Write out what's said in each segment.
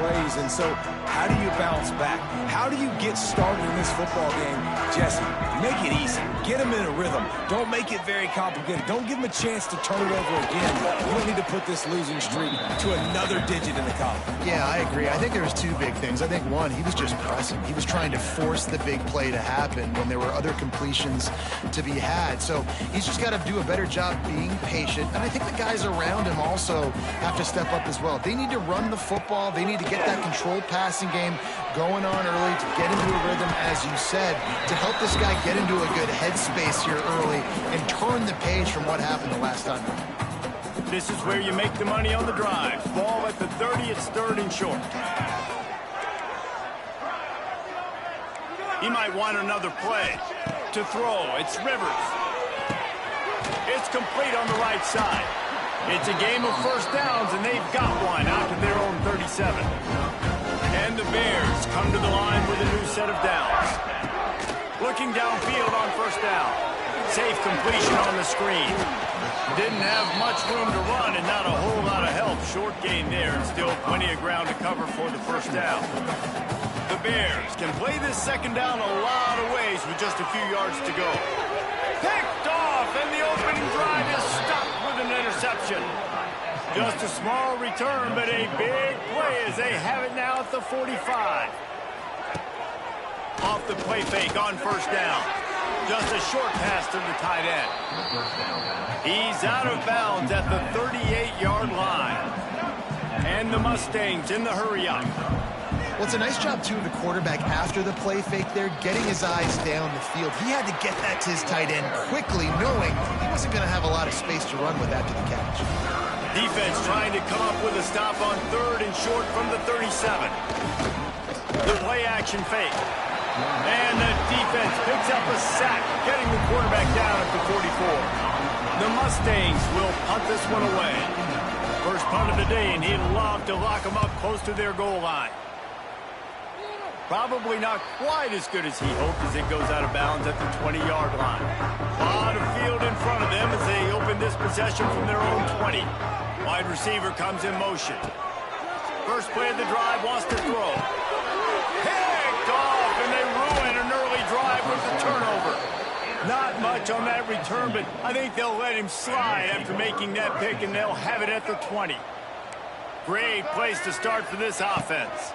plays. And so how do you bounce back? How do you get started in this football game? Jesse, make it easy. Get them in a rhythm. Don't make it very complicated. Don't give them a chance to turn it over again. You don't need to put this losing streak to another digit in the column. Yeah, I agree. I think there was two big things. I think, one, he was just pressing. He was trying to force the big play to happen when there were other completions to be had. So he's just got to do a better job being patient. And I think the guys around him also have to step up as well. They need to run the football. They need to get that controlled passing game going on early to get into a rhythm, as you said, to help this guy get into a good headspace here early and turn the page from what happened the last time. This is where you make the money on the drive. Ball at the 30, it's 3rd and short. He might want another play. To throw, it's Rivers. It's complete on the right side. It's a game of first downs, and they've got one out to their own 37. And the Bears come to the line with a new set of downs. Looking downfield on first down. Safe completion on the screen. Didn't have much room to run and not a whole lot of help. Short gain there and still plenty of ground to cover for the first down. The Bears can play this second down a lot of ways with just a few yards to go. Picked off, and the opening drive is stopped with an interception. Just a small return, but a big play as they have it now at the 45. Off the play fake on first down. Just a short pass to the tight end. He's out of bounds at the 38-yard line. And the Mustangs in the hurry-up. Well, it's a nice job, too, of the quarterback after the play fake there, getting his eyes down the field. He had to get that to his tight end quickly, knowing he wasn't going to have a lot of space to run with after the catch. Defense trying to come up with a stop on 3rd and short from the 37. The play-action fake. And the defense picks up a sack, getting the quarterback down at the 44. The Mustangs will punt this one away. First punt of the day, and he'd love to lock them up close to their goal line. Probably not quite as good as he hoped as it goes out of bounds at the 20-yard line. A lot of field in front of them as they open this possession from their own 20. Wide receiver comes in motion. First play of the drive, wants to throw. Picked off, and they ruin an early drive with the turnover. Not much on that return, but I think they'll let him slide after making that pick, and they'll have it at the 20. Great place to start for this offense.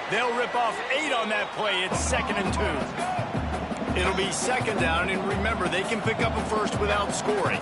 They'll rip off 8 on that play. It's 2nd and 2. It'll be 2nd down, and remember, they can pick up a first without scoring.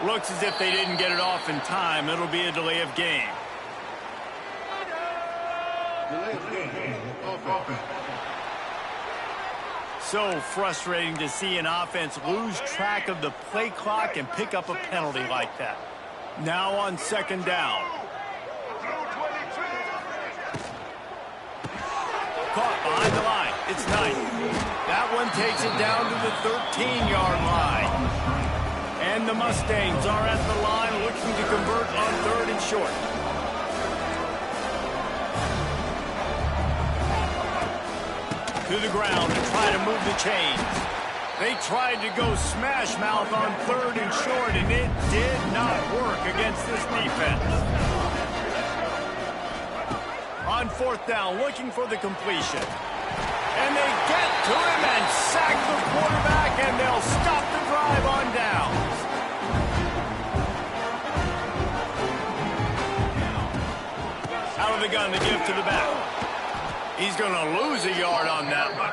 Looks as if they didn't get it off in time. It'll be a delay of game. So frustrating to see an offense lose track of the play clock and pick up a penalty like that. Now on 2nd down. Caught behind the line. It's Knight. That one takes it down to the 13-yard line. And the Mustangs are at the line looking to convert on 3rd and short. To the ground and try to move the chains. They tried to go smash mouth on 3rd and short, and it did not work against this defense. On 4th down, looking for the completion. And they get to him and sack the quarterback, and they'll stop the drive on downs. Out of the gun to give to the back. He's going to lose a yard on that one.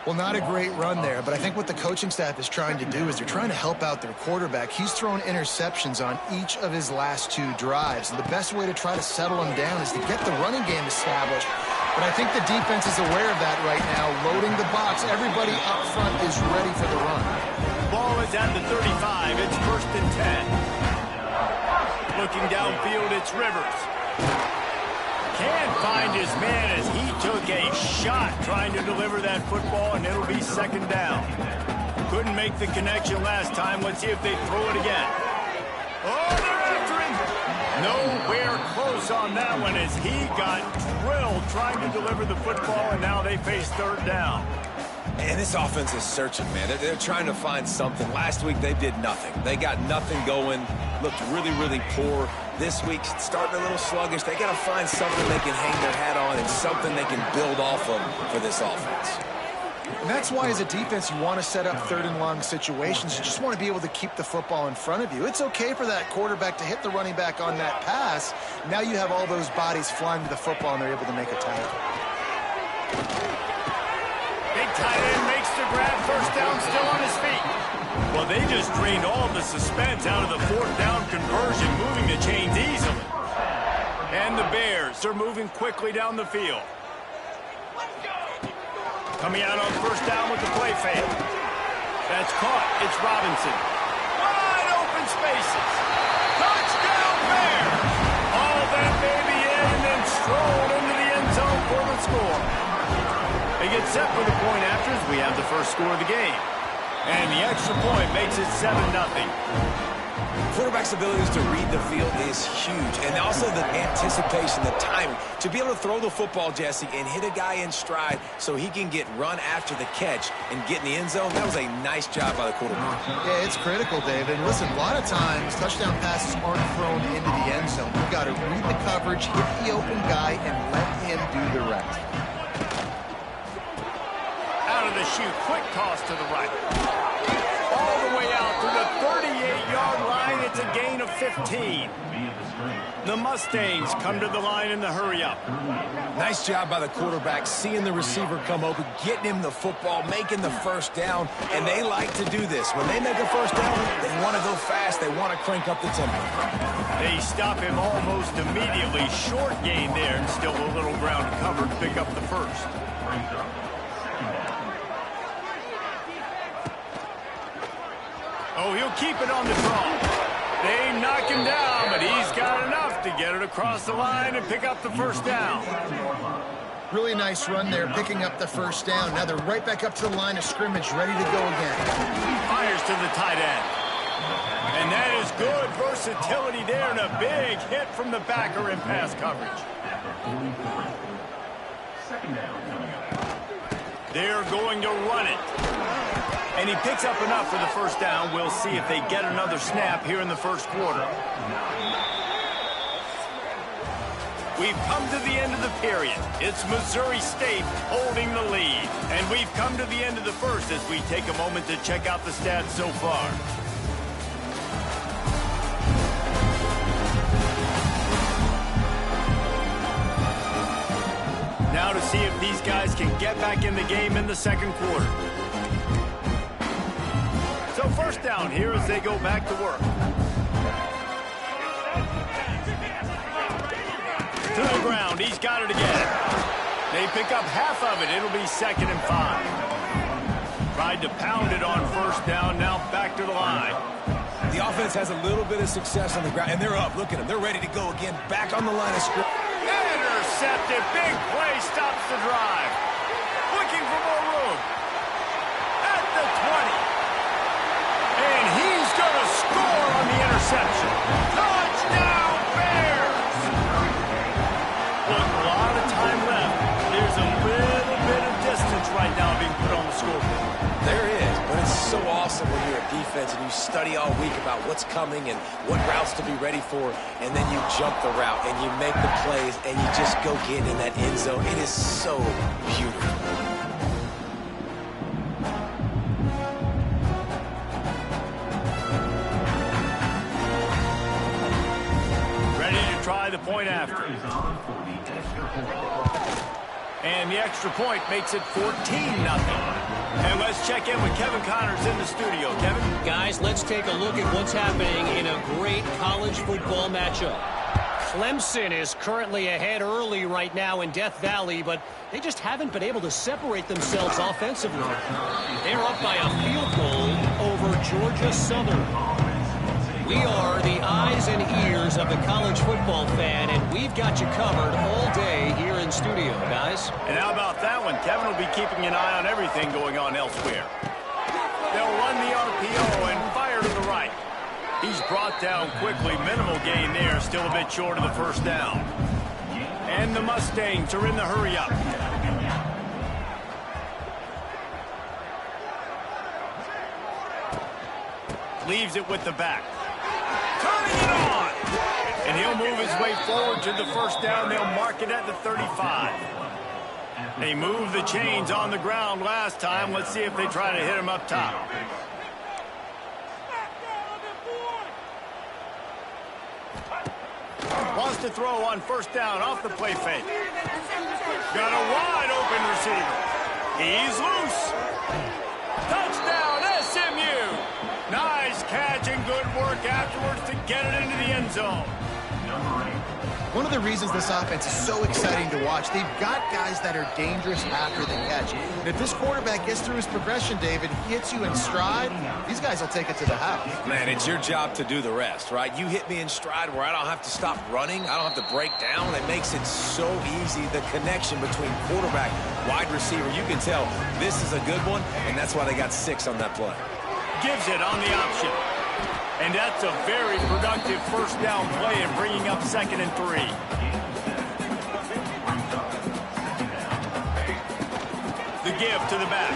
Well, not a great run there, but I think what the coaching staff is trying to do is they're trying to help out their quarterback. He's thrown interceptions on each of his last 2 drives, and the best way to try to settle him down is to get the running game established. But I think the defense is aware of that right now, loading the box. Everybody up front is ready for the run. Ball is at the 35. It's 1st and 10. Looking downfield, it's Rivers. Can't find his man as he took a shot trying to deliver that football, and it'll be 2nd down. Couldn't make the connection last time. Let's see if they throw it again. Oh, they're after him. Nowhere close on that one as he got drilled trying to deliver the football, and now they face 3rd down. And this offense is searching, man. They're trying to find something. Last week, they did nothing. They got nothing going, looked really, really poor. This week, starting a little sluggish. They got to find something they can hang their hat on and something they can build off of for this offense. And that's why, as a defense, you want to set up 3rd and long situations. You just want to be able to keep the football in front of you. It's okay for that quarterback to hit the running back on that pass. Now you have all those bodies flying to the football, and they're able to make a tackle. Big tight end makes the grab. 1st down, still on his feet. Well, they just drained all the suspense out of the 4th down conversion, moving the chains easily. And the Bears are moving quickly down the field. Coming out on 1st down with the play fake. That's caught. It's Robinson. Wide open spaces. Touchdown Bears! All that baby in and then strolled into the end zone for the score. They get set for the point after as we have the first score of the game. And the extra point makes it 7-0. Quarterback's abilities to read the field is huge. And also the anticipation, the timing. To be able to throw the football, Jesse, and hit a guy in stride so he can get run after the catch and get in the end zone, that was a nice job by the quarterback. Yeah, it's critical, Dave. And listen, a lot of times touchdown passes aren't thrown into the end zone. You've got to read the coverage, hit the open guy, and let him do the rest. Out of the chute, quick toss to the right. All the way out to the 38-yard line. It's a gain of 15. The Mustangs come to the line in the hurry-up. Nice job by the quarterback, seeing the receiver come open, getting him the football, making the 1st down, and they like to do this. When they make a 1st down, they want to go fast. They want to crank up the tempo. They stop him almost immediately. Short gain there, and still a little ground covered. Pick up the 1st. Oh, he'll keep it on the draw. They knock him down, but he's got enough to get it across the line and pick up the 1st down. Really nice run there, picking up the 1st down. Now they're right back up to the line of scrimmage, ready to go again. Fires to the tight end. And that is good versatility there, and a big hit from the backer in pass coverage. They're going to run it. And he picks up enough for the 1st down. We'll see if they get another snap here in the 1st quarter. We've come to the end of the period. It's Missouri State holding the lead. And we've come to the end of the 1st as we take a moment to check out the stats so far. Now to see if these guys can get back in the game in the 2nd quarter. So 1st down here as they go back to work. To the ground. He's got it again. They pick up half of it. It'll be 2nd and 5. Tried to pound it on 1st down. Now back to the line. The offense has a little bit of success on the ground, and they're up. Look at them. They're ready to go again. Back on the line of scrimmage. Intercepted. Big play stops the drive. Looking for more room. At the 20. And he's going to score on the interception. Touchdown, Bears! Look, a lot of time left. There's a little bit of distance right now being put on the scoreboard. There is, but it's so awesome when you're a defense and you study all week about what's coming and what routes to be ready for, and then you jump the route and you make the plays and you just go get in that end zone. It is so beautiful. Try the point after. And the extra point makes it 14-0. And let's check in with Kevin Connors in the studio. Kevin? Guys, let's take a look at what's happening in a great college football matchup. Clemson is currently ahead early right now in Death Valley, but they just haven't been able to separate themselves offensively. They're up by a field goal over Georgia Southern. We are the eyes and ears of the college football fan, and we've got you covered all day here in studio, guys. And how about that one? Kevin will be keeping an eye on everything going on elsewhere. They'll run the RPO and fire to the right. He's brought down quickly. Minimal gain there, still a bit short of the first down. And the Mustangs are in the hurry-up. Leaves it with the back. Turning it on! And he'll move his way forward to the first down. They'll mark it at the 35. They moved the chains on the ground last time. Let's see if they try to hit him up top. Wants to throw on first down off the play fake. Got a wide open receiver. He's loose. Touchdown, SMU. Nice catch and good work afterwards to get it into the end zone. One of the reasons this offense is so exciting to watch, they've got guys that are dangerous after the catch. And if this quarterback gets through his progression, David, he hits you in stride, these guys will take it to the house. Man, it's your job to do the rest, right? You hit me in stride where I don't have to stop running. I don't have to break down. It makes it so easy, the connection between quarterback, wide receiver. You can tell this is a good one, and that's why they got 6 on that play. Gives it on the option. And that's a very productive first down play and bringing up 2nd and 3. The give to the back.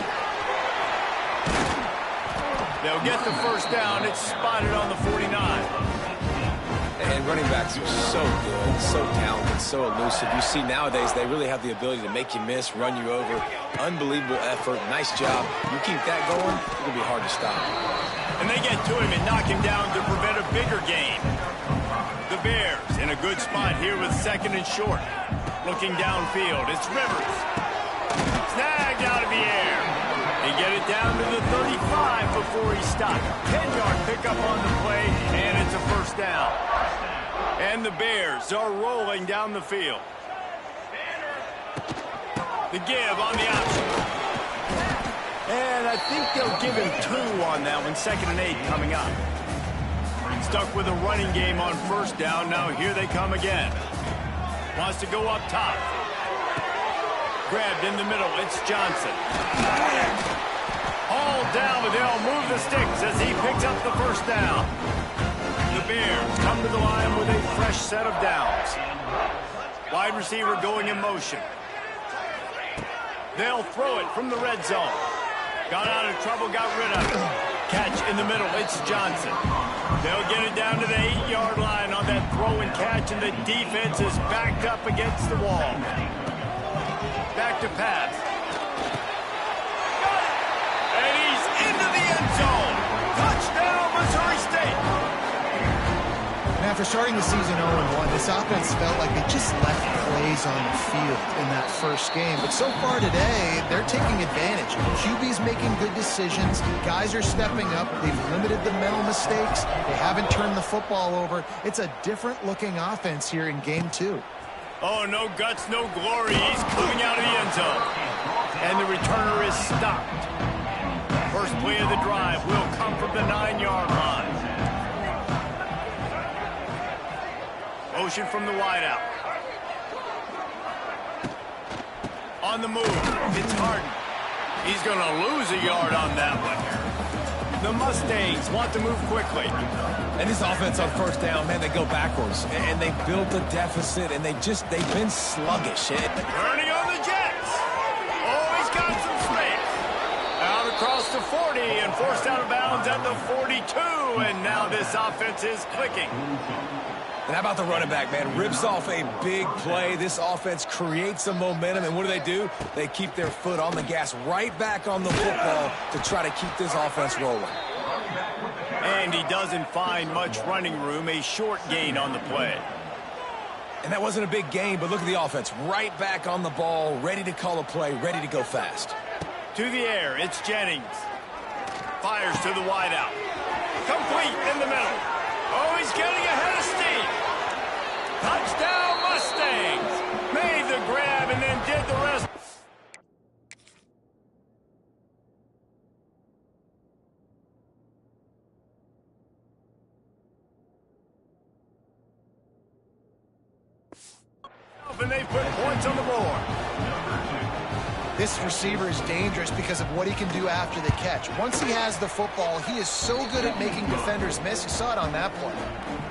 They'll get the first down. It's spotted on the 49. And running backs are so good, so talented, so elusive. You see nowadays they really have the ability to make you miss, run you over. Unbelievable effort. Nice job. You keep that going, it'll be hard to stop. And they get to him and knock him down to prevent a bigger gain. The Bears in a good spot here with 2nd and short. Looking downfield, it's Rivers. Snagged out of the air. They get it down to the 35 before he stopped. 10-yard pickup on the play, and it's a first down. And the Bears are rolling down the field. The give on the option. And I think they'll give him 2 on that one. 2nd and 8 coming up. Stuck with a running game on first down. Now here they come again. Wants to go up top. Grabbed in the middle. It's Johnson. All down, but they'll move the sticks as he picks up the first down. The Bears come to the line with a fresh set of downs. Wide receiver going in motion. They'll throw it from the red zone. Got out of trouble, got rid of it. Catch in the middle, it's Johnson. They'll get it down to the 8-yard line on that throw and catch, and the defense is backed up against the wall. Back to pass. Got it! And he's into the end zone. Touchdown, Missouri State. And after starting the season 0-1, this offense felt like they just left plays on the field in that first game. But so far today, they're taking advantage. QB's making good decisions. Guys are stepping up. They've limited the mental mistakes. They haven't turned the football over. It's a different-looking offense here in Game 2. Oh, no guts, no glory. He's coming out of the end zone. And the returner is stopped. First play of the drive will come from the 9-yard line. Motion from the wideout. On the move, it's Harden. He's going to lose a yard on that one. The Mustangs want to move quickly. And this offense on first down, man, they go backwards. And they built a deficit, and they've been sluggish. Turning on the Jets. Oh, he's got some space. Out across the 40 and forced out of bounds at the 42. And now this offense is clicking. And how about the running back, man? Rips off a big play. This offense creates some momentum, and what do? They keep their foot on the gas, right back on the football to try to keep this offense rolling. And he doesn't find much running room, a short gain on the play. And that wasn't a big gain, but look at the offense. Right back on the ball, ready to call a play, ready to go fast. To the air, it's Jennings. Fires to the wideout. Complete in the middle. Oh, he's getting ahead of steam. Touchdown, Mustangs. Made the grab and then did the rest. and they put points on the board. This receiver is dangerous because of what he can do after the catch. Once he has the football, he is so good at making defenders miss. You saw it on that play.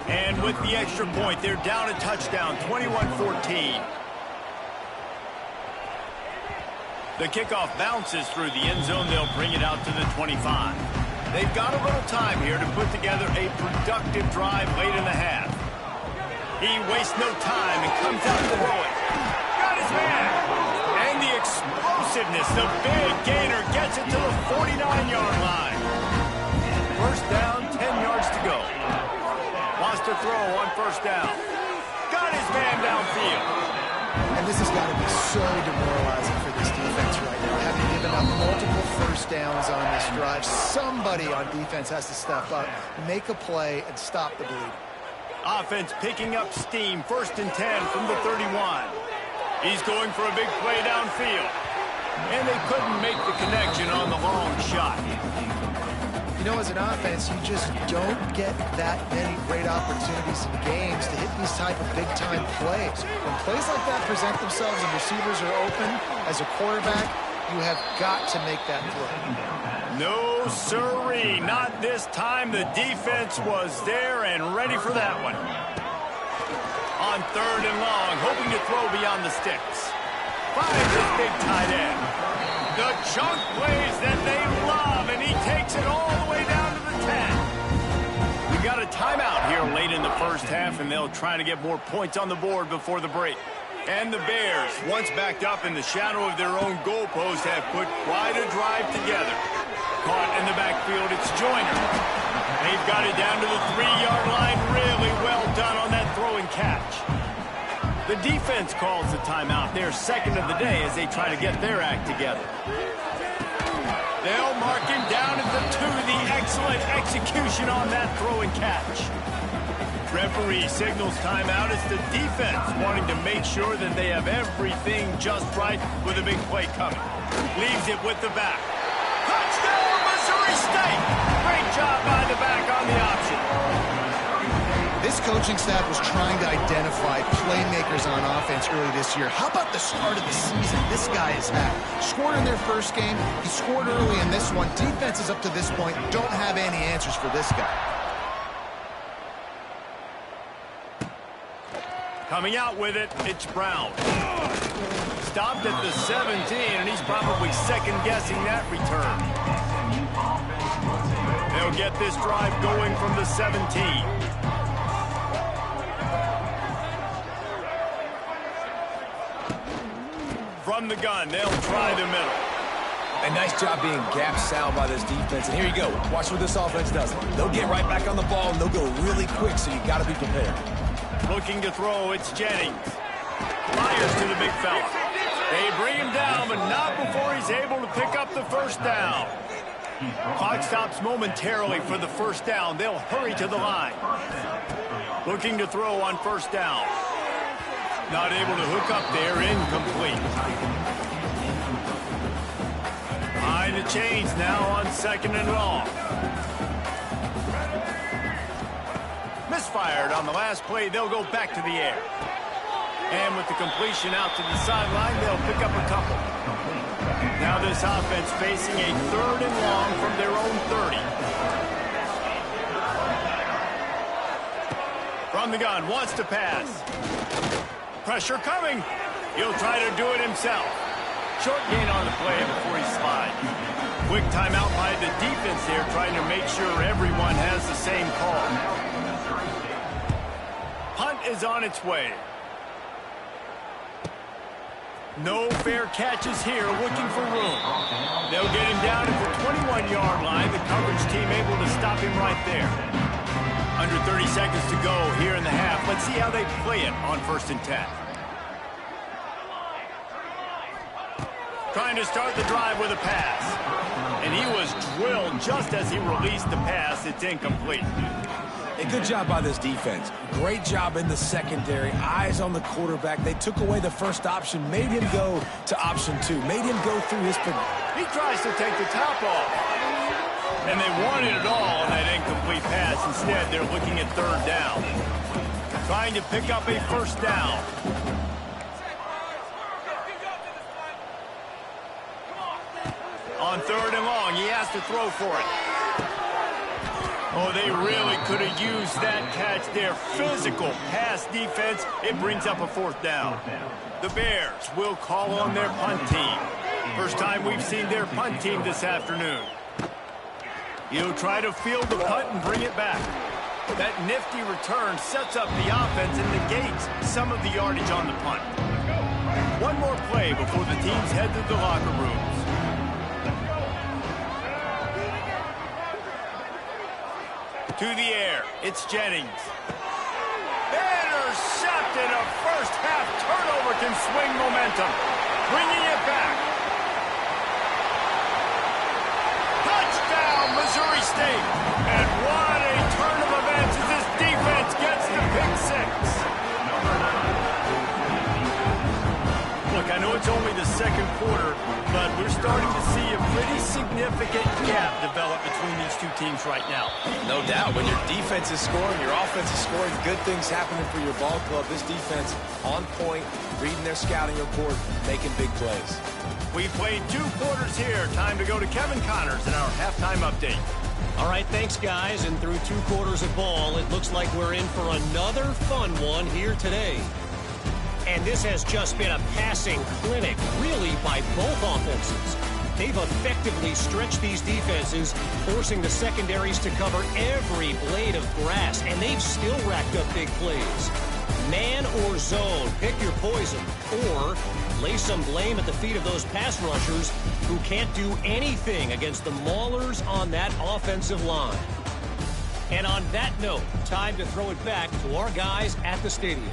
And with the extra point, they're down a touchdown, 21-14. The kickoff bounces through the end zone. They'll bring it out to the 25. They've got a little time here to put together a productive drive late in the half. He wastes no time and comes out to throw it. Got his man. And the explosiveness, the big gainer gets it to the 49-yard line. First down, 10 yards to go. Wants to throw on first down. Got his man downfield. And this has got to be so demoralizing for this defense right now. Having given up multiple first downs on this drive, somebody on defense has to step up, make a play, and stop the bleed. Offense picking up steam. First and 10 from the 31. He's going for a big play downfield. And they couldn't make the connection on the long shot. You know, as an offense, you just don't get that many great opportunities in games to hit these type of big-time plays. When plays like that present themselves and receivers are open, as a quarterback, you have got to make that throw. No, sirree. Not this time. The defense was there and ready for that one. On third and long, hoping to throw beyond the sticks. Finds his big tight end. The chunk plays that they love, and he takes it all the way down to the 10. We got a timeout here late in the first half, and they'll try to get more points on the board before the break. And the Bears, once backed up in the shadow of their own goalpost, have put quite a drive together. Caught in the backfield, it's Joyner. They've got it down to the 3-yard line. Really well done on that throw and catch. The defense calls the timeout. They're second of the day as they try to get their act together. They'll mark him down at the 2. The excellent execution on that throw and catch. Referee signals timeout. It's the defense wanting to make sure that they have everything just right with a big play coming. Leaves it with the back. Touchdown, Missouri State! Great job by the back on the option. This coaching staff was trying to identify playmakers on offense early this year. How about the start of the season this guy has had? Scored in their first game. He scored early in this one. Defenses up to this point don't have any answers for this guy. Coming out with it, it's Brown. Stopped at the 17, and he's probably second-guessing that return. They'll get this drive going from the 17. From the gun, they'll try the middle. A nice job being gap sound by this defense. And here you go. Watch what this offense does. They'll get right back on the ball, and they'll go really quick, so you got to be prepared. Looking to throw, it's Jennings. Fires to the big fella. They bring him down, but not before he's able to pick up the first down. Clock stops momentarily for the first down. They'll hurry to the line. Looking to throw on first down. Not able to hook up there, incomplete. Behind the chains now on second and long. Misfired on the last play, they'll go back to the air. And with the completion out to the sideline, they'll pick up a couple. Now this offense facing a third and long from their own 30. From the gun, wants to pass. Pressure coming. He'll try to do it himself. Short gain on the play before he slides. Quick timeout by the defense there, trying to make sure everyone has the same call. Punt is on its way. No fair catches here, looking for room. They'll get him down at the 21-yard line. The coverage team able to stop him right there. Under 30 seconds to go here in the half. Let's see how they play it on first and 10. Trying to start the drive with a pass. And he was drilled just as he released the pass. It's incomplete. A good job by this defense. Great job in the secondary. Eyes on the quarterback. They took away the first option, made him go to option 2, made him go through his... He tries to take the top off. And they wanted it all on that incomplete pass. Instead, they're looking at third down. Trying to pick up a first down. 3rd and long. He has to throw for it. Oh, they really could have used that catch there. Physical pass defense. It brings up a 4th down. The Bears will call on their punt team. First time we've seen their punt team this afternoon. He'll try to field the punt and bring it back. That nifty return sets up the offense and negates some of the yardage on the punt. One more play before the teams head to the locker rooms. To the air, it's Jennings. Intercepted. A first half turnover can swing momentum. Bringing it back. Touchdown, Missouri State. And what a turn of events as this defense gets the pick 6. Look, I know it's only the 2nd quarter, but we're starting to see a pretty significant gap develop between these two teams right now. No doubt. When your defense is scoring, your offense is scoring, good things happening for your ball club. This defense on point, reading their scouting report, making big plays. We played 2 quarters here. Time to go to Kevin Connors in our halftime update. All right, thanks, guys. And through 2 quarters of ball, it looks like we're in for another fun one here today. And this has just been a passing clinic, really, by both offenses. They've effectively stretched these defenses, forcing the secondaries to cover every blade of grass, and they've still racked up big plays. Man or zone, pick your poison, or lay some blame at the feet of those pass rushers who can't do anything against the maulers on that offensive line. And on that note, time to throw it back to our guys at the stadium.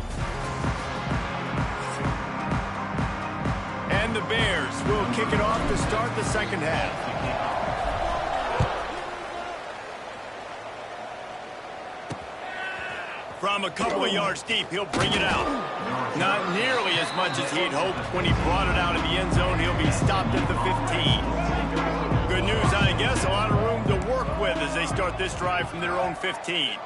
And the Bears will kick it off to start the 2nd half. From a couple of yards deep, he'll bring it out. Not nearly as much as he'd hoped. When he brought it out of the end zone, he'll be stopped at the 15. Good news, I guess. A lot of room to work with as they start this drive from their own 15.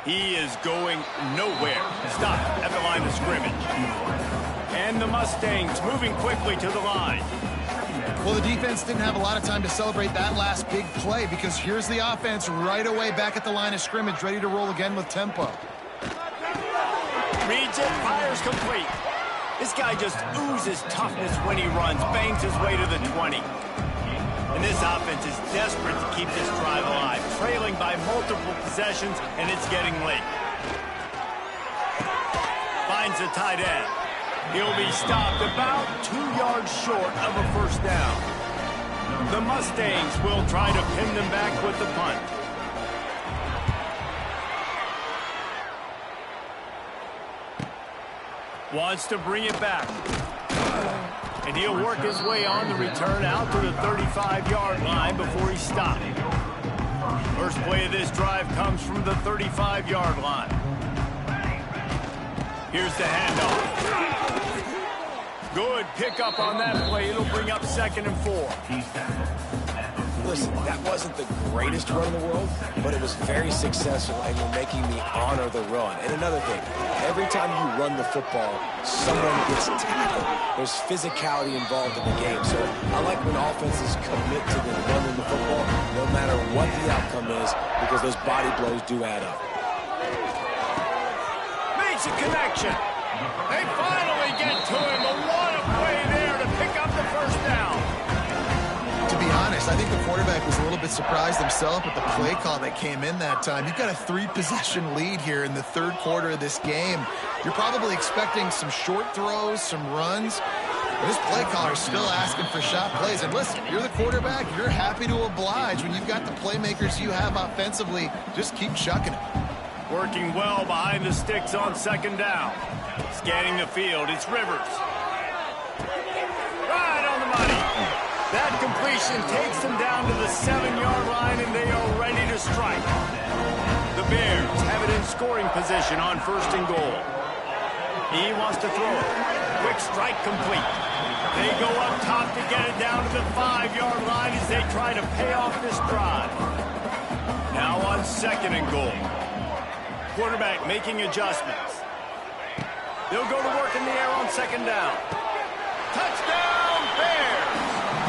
He is going nowhere. Stop at the line of scrimmage. And the Mustangs moving quickly to the line. Well, the defense didn't have a lot of time to celebrate that last big play because here's the offense right away back at the line of scrimmage, ready to roll again with tempo. Reads it, fires complete. This guy just oozes toughness when he runs, bangs his way to the 20. And this offense is desperate to keep this drive alive, trailing by multiple possessions, and it's getting late. Finds the tight end. He'll be stopped about 2 yards short of a 1st down. The Mustangs will try to pin them back with the punt. Wants to bring it back. And he'll work his way on the return out to the 35-yard line before he's stopped. First play of this drive comes from the 35-yard line. Here's the handoff. Good pickup on that play. It'll bring up 2nd and 4. Listen, that wasn't the greatest run in the world, but it was very successful, and you're making me honor the run. And another thing, every time you run the football, someone gets tackled. There's physicality involved in the game. So I like when offenses commit to the running the football, no matter what the outcome is, because those body blows do add up. Makes a connection. They finally get to him. But what a play there to pick up the 1st down. To be honest, I think the quarterback was a little bit surprised himself with the play call that came in that time. You've got a 3-possession lead here in the 3rd quarter of this game. You're probably expecting some short throws, some runs. But this play caller is still asking for shot plays. And listen, you're the quarterback. You're happy to oblige when you've got the playmakers you have offensively. Just keep chucking it. Working well behind the sticks on 2nd down. Scanning the field, it's Rivers. Right on the money. That completion takes them down to the 7-yard line, and they are ready to strike. The Bears have it in scoring position on 1st and goal. He wants to throw it. Quick strike complete. They go up top to get it down to the 5-yard line as they try to pay off this drive. Now on 2nd and goal. Quarterback making adjustments. They'll go to work in the air on second down. Touchdown, Bears!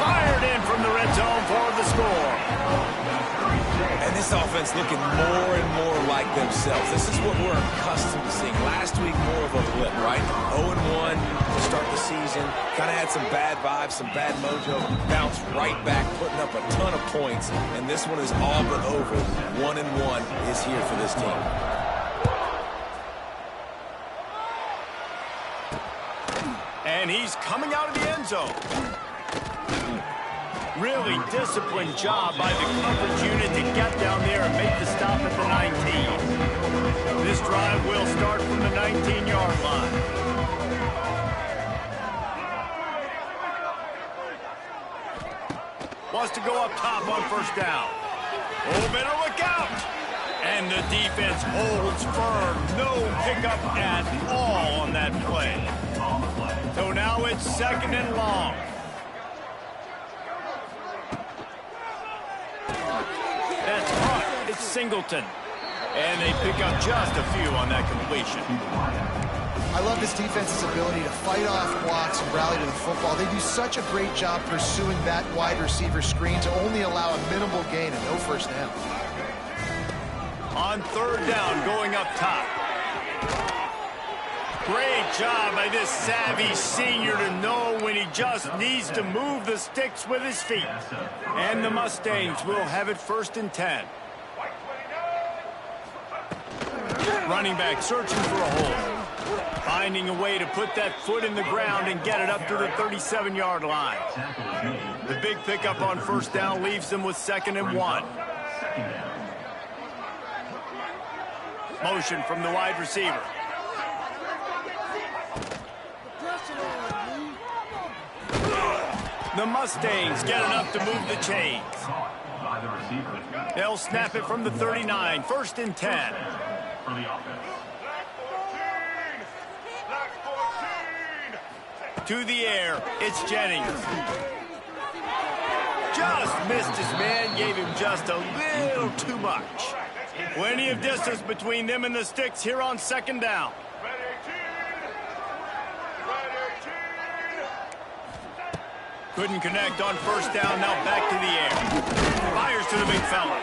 Fired in from the red zone for the score. And this offense looking more and more like themselves. This is what we're accustomed to seeing. Last week, more of a blip, right? 0-1 to start the season. Kind of had some bad vibes, some bad mojo. Bounced right back, putting up a ton of points. And this one is all but over. 1-1 is here for this team. And he's coming out of the end zone. Really disciplined job by the coverage unit to get down there and make the stop at the 19. This drive will start from the 19-yard line. Wants to go up top on first down. Oh, better look out. And the defense holds firm. No pickup at all on that play. So now it's second and long. That's caught. It's Singleton. And they pick up just a few on that completion. I love this defense's ability to fight off blocks and rally to the football. They do such a great job pursuing that wide receiver screen to only allow a minimal gain and no first down. On third down, going up top. Great job by this savvy senior to know when he just needs to move the sticks with his feet. And the Mustangs will have it first and 10. Running back searching for a hole. Finding a way to put that foot in the ground and get it up to the 37-yard line. The big pickup on first down leaves them with second and 1. Motion from the wide receiver. The Mustangs get enough to move the chains. They'll snap it from the 39, first and 10. To the air, it's Jennings. Just missed his man, gave him just a little too much. Plenty of distance between them and the sticks here on second down. Couldn't connect on first down, now back to the air. Fires to the big fella.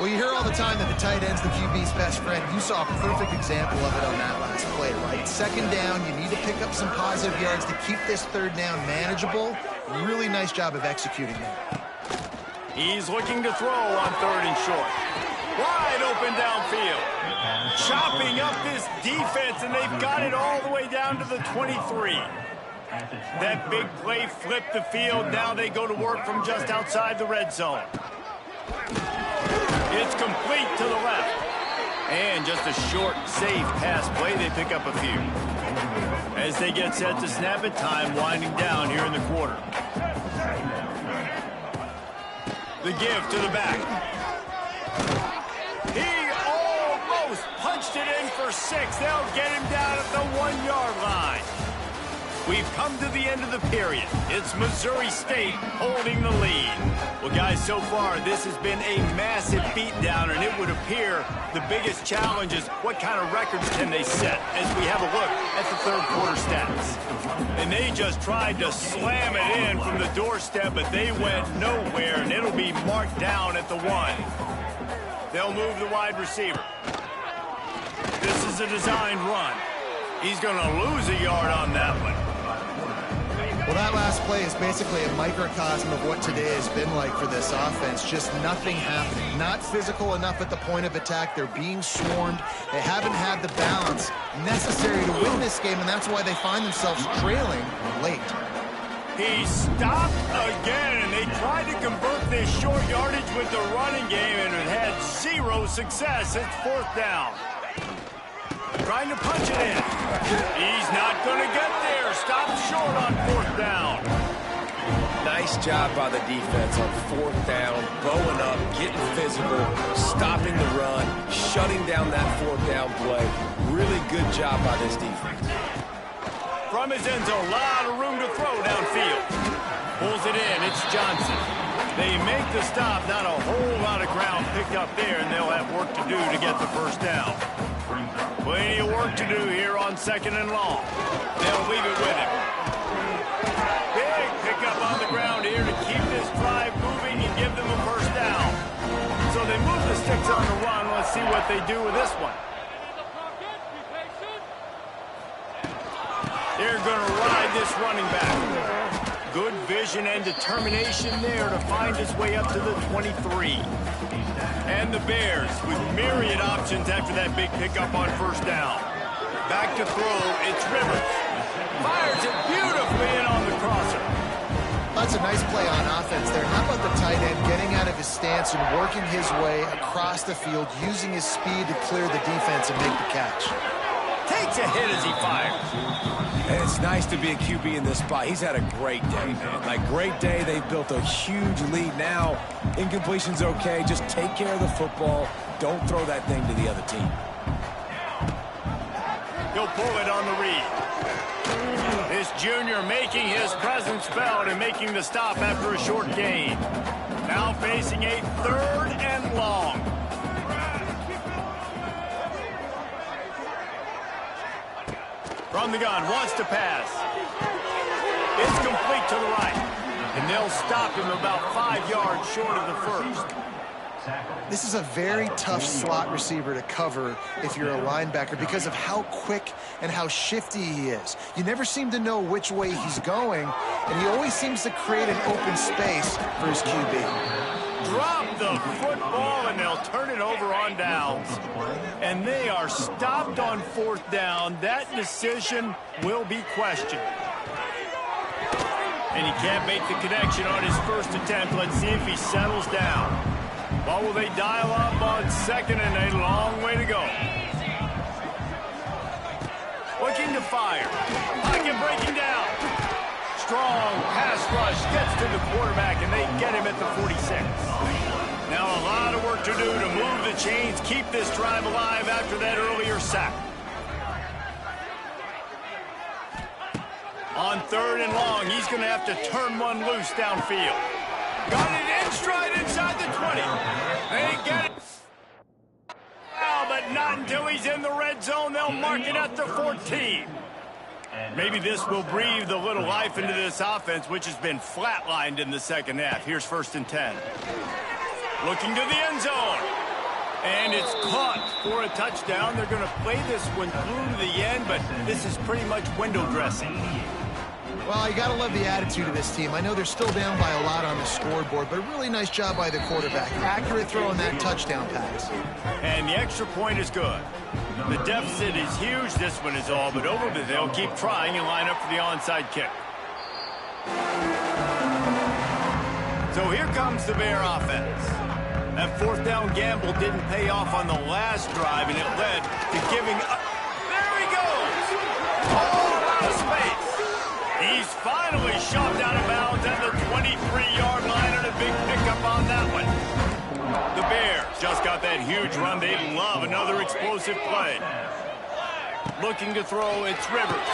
Well, you hear all the time that the tight end's the QB's best friend. You saw a perfect example of it on that last play, right? Second down, you need to pick up some positive yards to keep this third down manageable. Really nice job of executing that. He's looking to throw on third and short. Wide open downfield. Chopping up this defense, and they've got it all the way down to the 23. That big play flipped the field. Now they go to work from just outside the red zone. It's complete to the left. And just a short, safe pass play. They pick up a few. As they get set to snap it, time winding down here in the quarter. The give to the back. He almost punched it in for 6. They'll get him down at the 1-yard line. We've come to the end of the period. It's Missouri State holding the lead. Well, guys, so far, this has been a massive beatdown, and it would appear the biggest challenge is what kind of records can they set as we have a look at the third quarter stats. And they just tried to slam it in from the doorstep, but they went nowhere, and it'll be marked down at the 1. They'll move the wide receiver. This is a designed run. He's going to lose a yard on that one. Well, that last play is basically a microcosm of what today has been like for this offense. Just nothing happening. Not physical enough at the point of attack. They're being swarmed. They haven't had the balance necessary to win this game, and that's why they find themselves trailing late. He stopped again, and they tried to convert this short yardage with the running game, and it had 0 success. It's fourth down. Trying to punch it in. He's not going to get there. Stopped short on fourth down. Nice job by the defense on fourth down, bowing up, getting physical, stopping the run, shutting down that fourth down play. Really good job by this defense. From his end zone, a lot of room to throw downfield. Pulls it in. It's Johnson. They make the stop. Not a whole lot of ground picked up there, and they'll have work to do to get the first down. Plenty of work to do here on 2nd and long. They'll leave it with him. Big pickup on the ground here to keep this drive moving and give them a first down. So they move the sticks on the run. Let's see what they do with this one. They're going to ride this running back. Good vision and determination there to find his way up to the 23. And the Bears with myriad options after that big pickup on first down. Back to throw, it's Rivers. Fires it beautifully in on the crosser. That's a nice play on offense there. How about the tight end getting out of his stance and working his way across the field, using his speed to clear the defense and make the catch. Takes a hit as he fires. And it's nice to be a QB in this spot. He's had a great day, man. Like, great day. They've built a huge lead now. Incompletion's okay. Just take care of the football. Don't throw that thing to the other team. He'll pull it on the read. This junior making his presence felt and making the stop after a short gain. Now facing a 3rd and long. From the gun, wants to pass. It's complete to the right. And they'll stop him about 5 yards short of the first. This is a very tough slot receiver to cover if you're a linebacker because of how quick and how shifty he is. You never seem to know which way he's going, and he always seems to create an open space for his QB. Drop the football, and they'll turn it over on downs. And they are stopped on 4th down. That decision will be questioned. And he can't make the connection on his first attempt. Let's see if he settles down. Or will they dial up on 2nd and a long way to go? Looking to fire. Pocket breaking down. Strong pass rush gets to the quarterback, and they get him at the 46. Now a lot of work to do to move the chains, keep this drive alive after that earlier sack. On 3rd and long, he's going to have to turn one loose downfield. Got it in stride inside the 20. They get it. Well, but not until he's in the red zone. They'll mark it at the 14. Maybe this will breathe a little life into this offense, which has been flatlined in the 2nd half. Here's 1st and 10. Looking to the end zone. And it's caught for a touchdown. They're going to play this one through to the end, but this is pretty much window dressing. Well, you got to love the attitude of this team. I know they're still down by a lot on the scoreboard, but a really nice job by the quarterback. Accurate throw on that touchdown pass. And the extra point is good. The deficit is huge. This one is all but over, but they'll keep trying and line up for the onside kick. So here comes the Bear offense. That 4th down gamble didn't pay off on the last drive, and it led to giving up. There he goes! All out of space. He's finally shoved out of bounds at the 23-yard line, and a big pickup on that one. The Bears just got that huge run. They love another explosive play. Looking to throw, it's Rivers.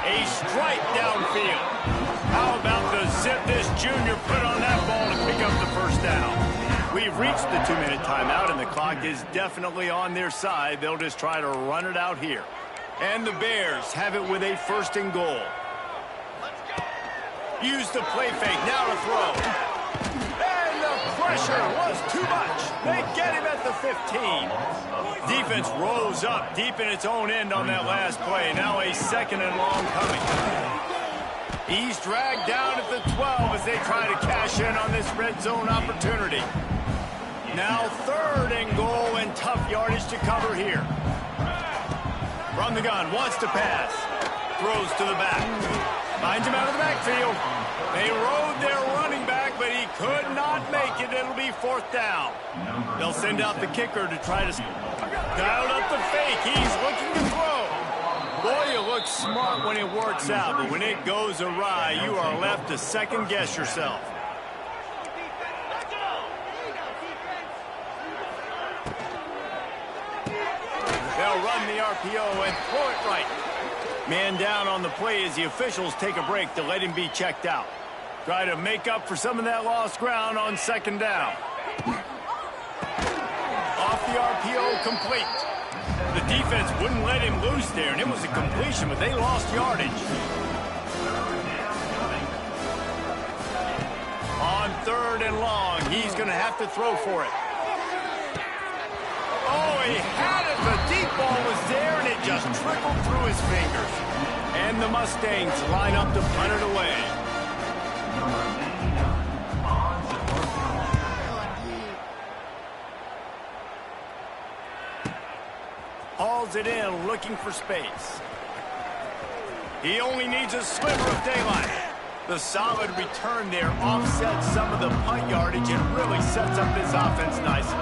A strike downfield. How about the zip this junior put on that ball to pick up the first down? We've reached the 2-minute timeout, and the clock is definitely on their side. They'll just try to run it out here. And the Bears have it with a 1st and goal. Use the play fake, now to throw. And the pressure was too much. They get him at the 15. Defense rose up deep in its own end on that last play. Now a 2nd and long coming. He's dragged down at the 12 as they try to cash in on this red zone opportunity. Now 3rd and goal, and tough yardage to cover here. From the gun, wants to pass. Throws to the back. Finds him out of the backfield. They rode their running back, but he could not make it. It'll be 4th down. They'll send out the kicker to try to dial up the fake. He's looking to throw. Boy, you look smart when it works out, but when it goes awry, you are left to second-guess yourself. They'll run the RPO and throw it right. Man down on the play as the officials take a break to let him be checked out. Try to make up for some of that lost ground on 2nd down. Off the RPO, complete. The defense wouldn't let him loose there, and it was a completion, but they lost yardage. On 3rd and long, he's going to have to throw for it. Oh, he had it. The deep ball was there, and it just trickled through his fingers. And the Mustangs line up to punt it away. Hauls it in, looking for space. He only needs a sliver of daylight. The solid return there offsets some of the punt yardage and really sets up this offense nicely.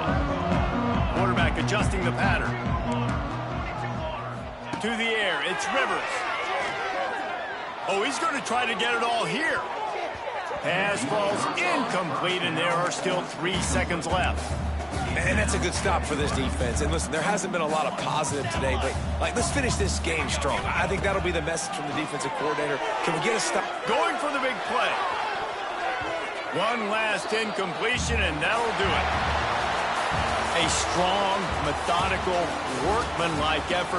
Quarterback adjusting the pattern. To the air, it's Rivers. Oh, he's going to try to get it all here. Pass falls incomplete, and there are still 3 seconds left. And that's a good stop for this defense. And listen, there hasn't been a lot of positive today, but let's finish this game strong. I think that'll be the message from the defensive coordinator. Can we get a stop? Going for the big play. One last incompletion, and that'll do it. A strong, methodical, workmanlike effort